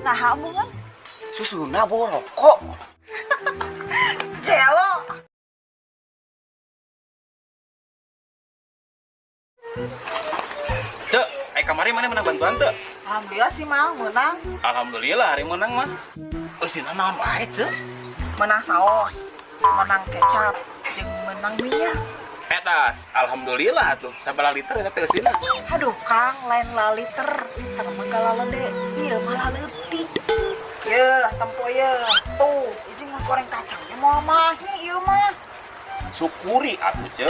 Nah, hubungan susuna borokok. gelo. Cek, kamari mana menang bantuan tuh? Alhamdulillah sih mah menang. Alhamdulillah hari menang mah. Sina naon wae cek? Menang saos, menang kecap, jeung menang minyak. Etas, alhamdulillah tuh. Sabaraha liter tapi sina. Aduh, Kang, lain laliter, liter mah galalede. Ieu malah leutik. Yeuh, tempo yeuh. Tuh, jeung goreng kacangnya moal mahi ieu mah. Syukuri atuh cek.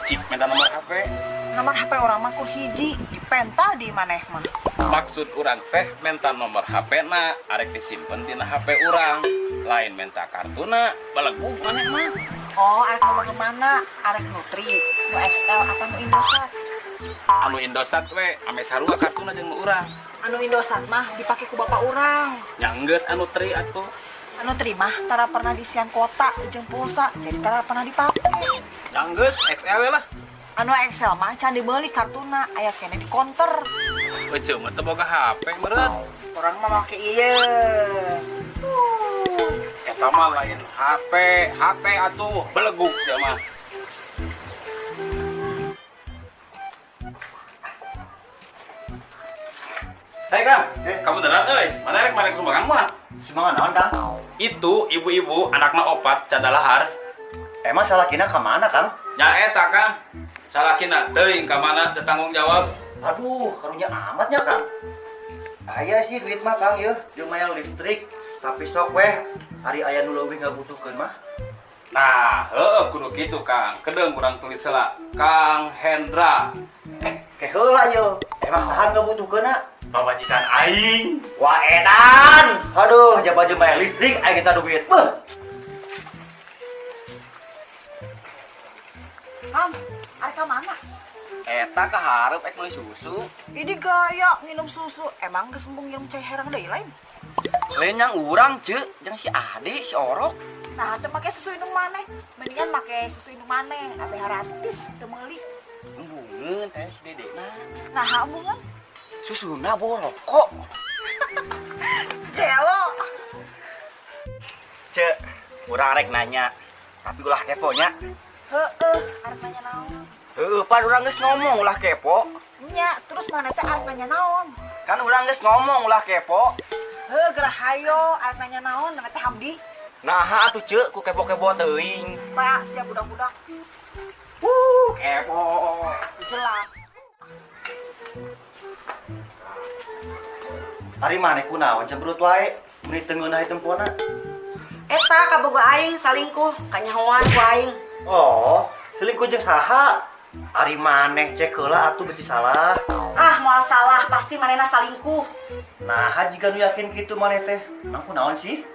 Cik minta nomor HP. Nomor HP orang mah ku hiji, dipenta di maneh mah. Maksud urang teh minta nomor HP na arek disimpen dina HP urang. Lain minta kartuna, belegu maneh mah. Oh, arek nomor kemana? Arek Nutri, nu XL apa nu Indosat? Anu Indosat we, ame sarua kartuna jeung nu urang. Anu Indosat mah dipake ku bapak urang. Nyanggeus anu tri atuh. Anu terima tara pernah disian kota jeung pulsa, jadi tara pernah dipake. Nyanggeus XL lah. Anu Excel mah can dibeli kartuna, aya kene di konter. Ece mah teu boga HP meureun. Orang mah make ieu. Eta mah lain HP, HP atuh beleguk sia mah. Hei Kang, kamu beneran euy? Mana rek marek sumbangan mah? Sumbangan naon, Kang? Itu ibu-ibu anakna opat cadalahar. Emang salakina ka mana, Kang? Nya eta Kang. Salakina teuing ka mana teu tanggung jawab. Aduh, karunya amatnya, Kang. Aya sih duit mah, Kang, yeuh, jeung mayang listrik. Tapi sok weh, hari aya nu leuwih ngabutuhkeun mah. Nah, kudu kitu Kang. Kedeung kurang tulis heula. Kang Hendra. Keh heula yeuh. Emang saha ngabutuhkeunna? Pabajikan aing. Wah, edan. Aduh, jaba jeung mayang listrik aya kita duit. Beuh. Am, arek ka mana? Eta kaharep ek meuli susu. Ini gaya minum susu, emang geus embung ngirum cai herang deui lain. Lain yang urang, Ceu, jeung si Ade, si Orok. Nah, teu make susu indung maneh. Mendingan make susu indung maneh, abe haratis teu meuli. Embungeun teh si Dedena. Nah, hubungan Susuna borokok. gelo. Ceu, urang rek nanya. Tapi ulah keponya. Heeh, arek nanya naon? Pan urang geus ngomong ulah kepo. Nya, terus maneh teh arek nanya naon? Kan urang geus ngomong ulah kepo. Heuh, gerah hayo, arek nanya naon? Nang teh Hamdi. Nah, atuh Ceu, ku kepo-kepo teuing. Pak, siap budak-budak. Kepo. Jelas. Ari maneh kunaon cemberut wae? Meuni teu ngeunahi tempona. Eta kaboga aing salingkuh kanyahoan ku aing. Oh, selingkuh jeung saha? Ari maneh cek heula atuh besi salah. Ah moal salah pasti manehna salingkuh. Nah, jika nu yakin kitu maneh teh, nang kunaon sih?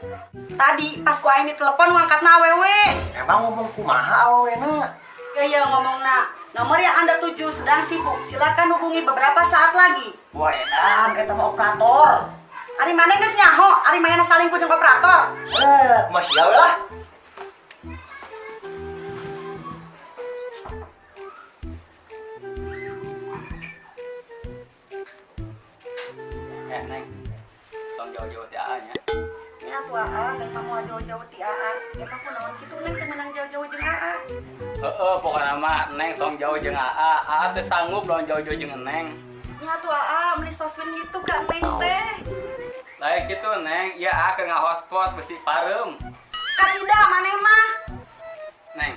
Tadi pas ku aing ditelepon ngangkatna awewe. Emang ngomong kumaha awewena? Ya ngomongna. Nomor yang Anda tuju sedang sibuk. Silakan hubungi beberapa saat lagi. Wah, edan eta mah operator. Ari maneh geus nyaho, ari manehna salingkuh jeung operator. Masih gawe lah. Neng. Tong jauh-jauh ti AA nya. Nya tuh AA, neng mah moal jauh-jauh ti AA. Eta kunaon kitu neng teu meunang jauh-jauh jeung AA. Pokoknya mah Neng tong jauh jeung AA. AA teh sanggup lawan jauh-jauh jeung Neng. Nya tuh AA meuli sosmed gitu kan neng teh. Lain kitu Neng, ieu AA keur ngahotspot besi pareum. Kacida maneh mah. Neng,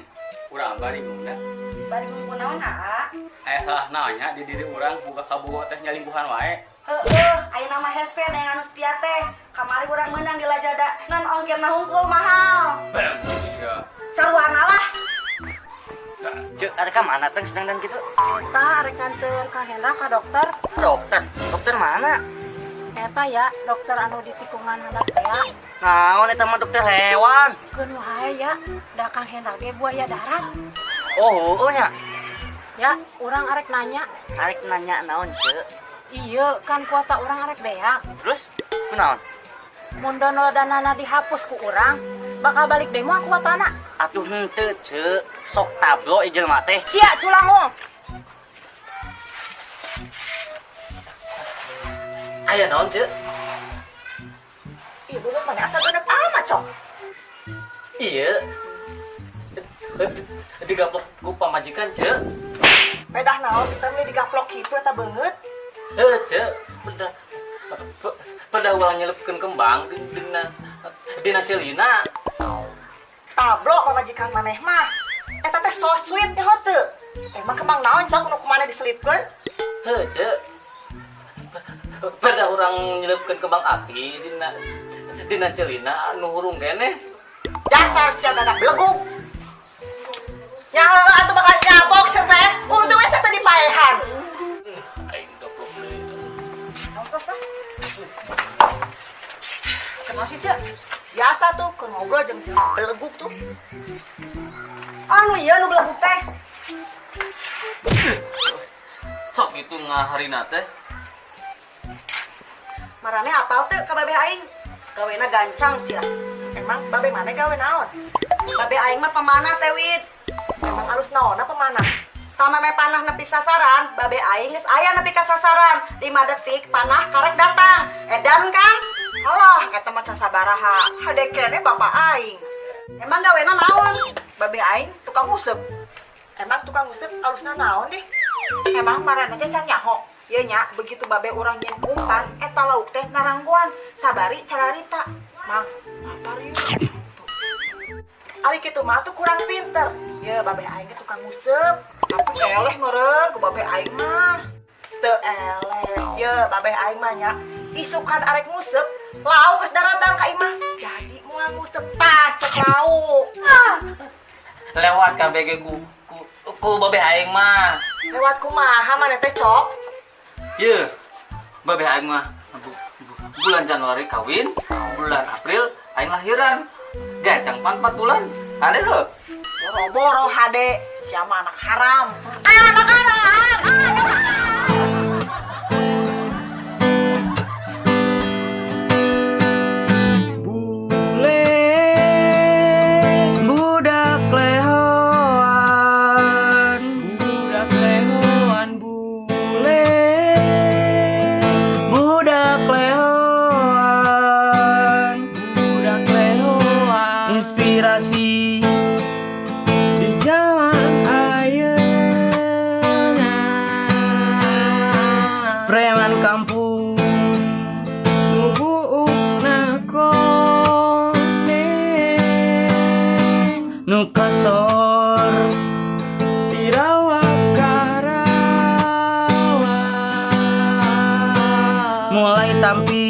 urang bari guna. Bari ngumpul naon AA? Aya salah naonnya di diri urang buka kabogo teh nyalingkuhan wae. Ayeuna mah hese neng anu setia teh. Kamari urang meunang di Lajada ngan ongkirna hungkul mahal. Iya. Saruana lah. Ceu, ada ka mana teh sedang dan kitu? Eta arek nganter ka Hendra ka dokter. Dokter. Dokter mana? Eta ya dokter anu di tikungan handap teh ya. Naon eta mah dokter hewan. Keun wae ya. Da Kang Hendra ge buaya darat. Oh, heueuh nya. Ya, urang arek nanya. Arek nanya naon, Ceu? Iya, kan kuota urang arek beak. Terus kunaon? Mun downloadanana dihapus ku urang, bakal balik deh moal kuotana. Atuh henteu, Ceu. Sok tablo ieu jelema teh. Sia culangu. Aya naon, Ceu? Iya budak mana asal budak amat cok. Iya. Digaplok ku pamajikan, Cek. Pedah naon sih teh digaplok gitu eta beungeut. Cek. Pada ulang nyelepkeun kembang dina celina. Tablok pamajikan maneh mah. Eta teh so sweet nya teu. Emang kembang naon cok nu kumaha diselipkeun? Cek. Pada orang nyelepkeun kembang api dina celina nu hurung keneh. Dasar sia dadak beleguk. Ya atuh bakal nyabok sia teh. Untung asa teh dipaehan. Aing goblok deui. Sos. Kenal sih cek? Biasa tuh keur ngobrol jeung beleguk tuh. Anu ieu nu beleguk teh. Sok itu ngaharina teh. Marane apal teu ka babe aing? Gawena gancang sia. Emang babe mana gawe naon? Babe aing mah pemanah teh Wid. Emang alus naonna pemanah? Sama me panah nepi sasaran, babe aing geus aya nepi ka sasaran. 5 detik panah karek datang. Edan kan? Alah, eta mah sabaraha. Hade keneh bapak aing. Emang gawena naon? Babe aing tukang ngusep. Emang tukang ngusep alusna naon deh? Emang marana teh can nyaho. Ye nya, begitu babe urang nyen umpan, eta lauk teh narangguan. Sabari cararita. Mang, lapar ieu. Ari kitu mah tuh kurang pinter. Ye babe aing teh tukang ngusep. Tapi eleh meureun ku babe aing mah. Teu eleh. Ye babe aing mah nya isukan arek ngusep, lauk geus daratang ka imah. Jadi moal ngusep pacek lauk. Lewat KBG ku babe aing mah. Lewat kumaha maneh teh cok? Iya, babe aing mah bulan Januari kawin, bulan April aing lahiran. Gacang 4 bulan. Ade heuh. Boro-boro hade, siapa anak haram. Anak haram. Budak lehoan bule, budak lehoan, inspirasi di zaman ayeuna, preman kampung nubuukna kone nu kasor dirawa karawa mulai tampil